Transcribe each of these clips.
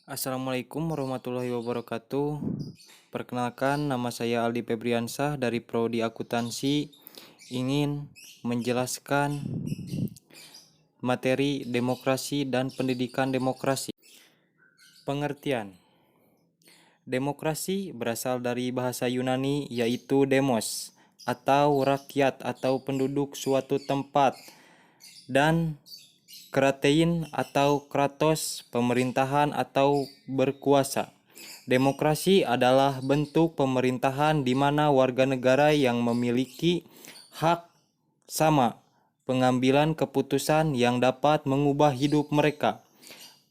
Assalamualaikum warahmatullahi wabarakatuh. Perkenalkan, nama saya Aldi Febriansah dari Prodi Akuntansi. Ingin menjelaskan materi demokrasi dan pendidikan demokrasi. Pengertian: demokrasi berasal dari bahasa Yunani yaitu demos atau rakyat atau penduduk suatu tempat, dan kratein atau kratos, pemerintahan atau berkuasa. Demokrasi adalah bentuk pemerintahan di mana warga negara yang memiliki hak sama pengambilan keputusan yang dapat mengubah hidup mereka.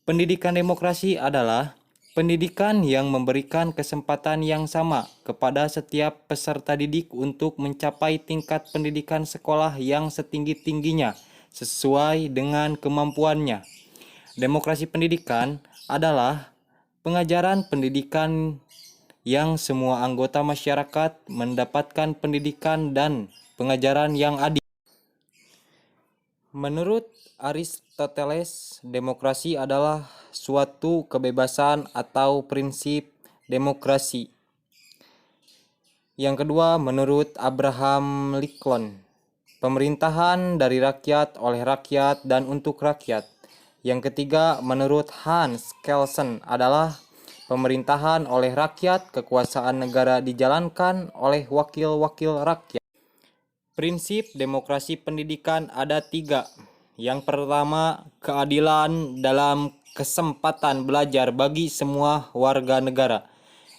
Pendidikan demokrasi adalah pendidikan yang memberikan kesempatan yang sama kepada setiap peserta didik untuk mencapai tingkat pendidikan sekolah yang setinggi-tingginya sesuai dengan kemampuannya. Demokrasi pendidikan adalah pengajaran pendidikan yang semua anggota masyarakat mendapatkan pendidikan dan pengajaran yang adil. Menurut Aristoteles, demokrasi adalah suatu kebebasan atau prinsip demokrasi. Yang kedua, menurut Abraham Lincoln, pemerintahan dari rakyat, oleh rakyat, dan untuk rakyat. Yang ketiga, menurut Hans Kelsen, adalah pemerintahan oleh rakyat, kekuasaan negara dijalankan oleh wakil-wakil rakyat. Prinsip demokrasi pendidikan ada 3. Yang pertama, keadilan dalam kesempatan belajar bagi semua warga negara.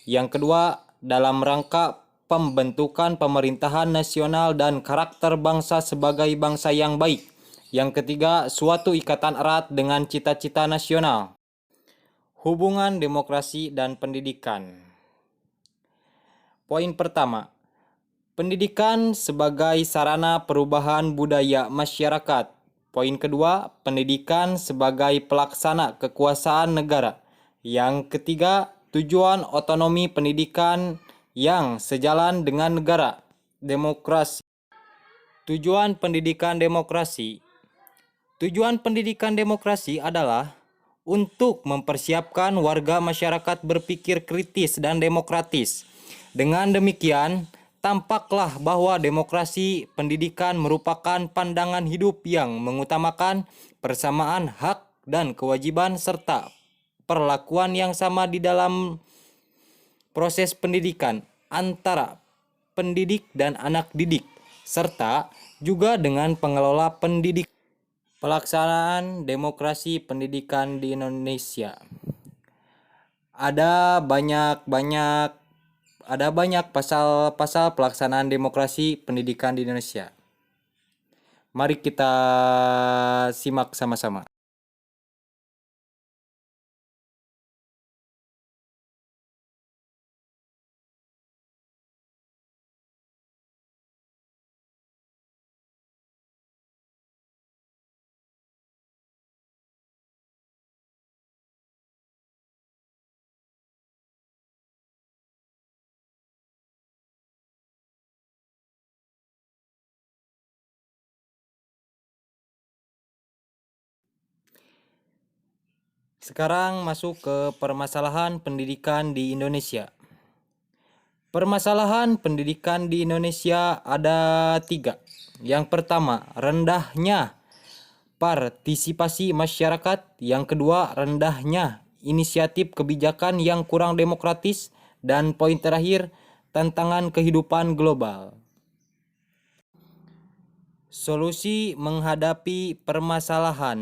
Yang kedua, dalam rangka pembentukan pemerintahan nasional dan karakter bangsa sebagai bangsa yang baik. Yang ketiga, suatu ikatan erat dengan cita-cita nasional. Hubungan demokrasi dan pendidikan. Poin pertama, pendidikan sebagai sarana perubahan budaya masyarakat. Poin kedua, pendidikan sebagai pelaksana kekuasaan negara. Yang ketiga, tujuan otonomi pendidikan yang sejalan dengan negara demokrasi. Tujuan pendidikan demokrasi. Tujuan pendidikan demokrasi adalah untuk mempersiapkan warga masyarakat berpikir kritis dan demokratis. Dengan demikian, tampaklah bahwa demokrasi pendidikan merupakan pandangan hidup yang mengutamakan persamaan hak dan kewajiban serta perlakuan yang sama di dalam proses pendidikan antara pendidik dan anak didik, serta juga dengan pengelola pendidik. Pelaksanaan demokrasi pendidikan di Indonesia. Ada banyak pasal-pasal pelaksanaan demokrasi pendidikan di Indonesia. Mari kita simak sama-sama. Sekarang masuk ke permasalahan pendidikan di Indonesia. Permasalahan pendidikan di Indonesia ada 3. Yang pertama, rendahnya partisipasi masyarakat. Yang kedua, rendahnya inisiatif kebijakan yang kurang demokratis. Dan poin terakhir, tantangan kehidupan global. Solusi menghadapi permasalahan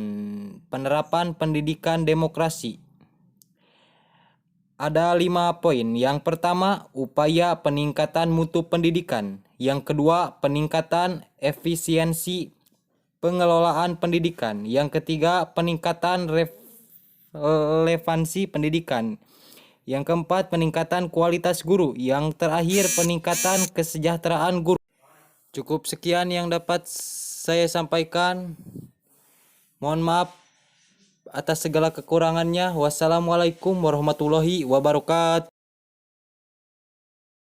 penerapan pendidikan demokrasi. Ada 5 poin. Yang pertama, upaya peningkatan mutu pendidikan. Yang kedua, peningkatan efisiensi pengelolaan pendidikan. Yang ketiga, peningkatan relevansi pendidikan. Yang keempat, peningkatan kualitas guru. Yang terakhir, peningkatan kesejahteraan guru. Cukup sekian yang dapat saya sampaikan. Mohon maaf atas segala kekurangannya. Wassalamualaikum warahmatullahi wabarakatuh.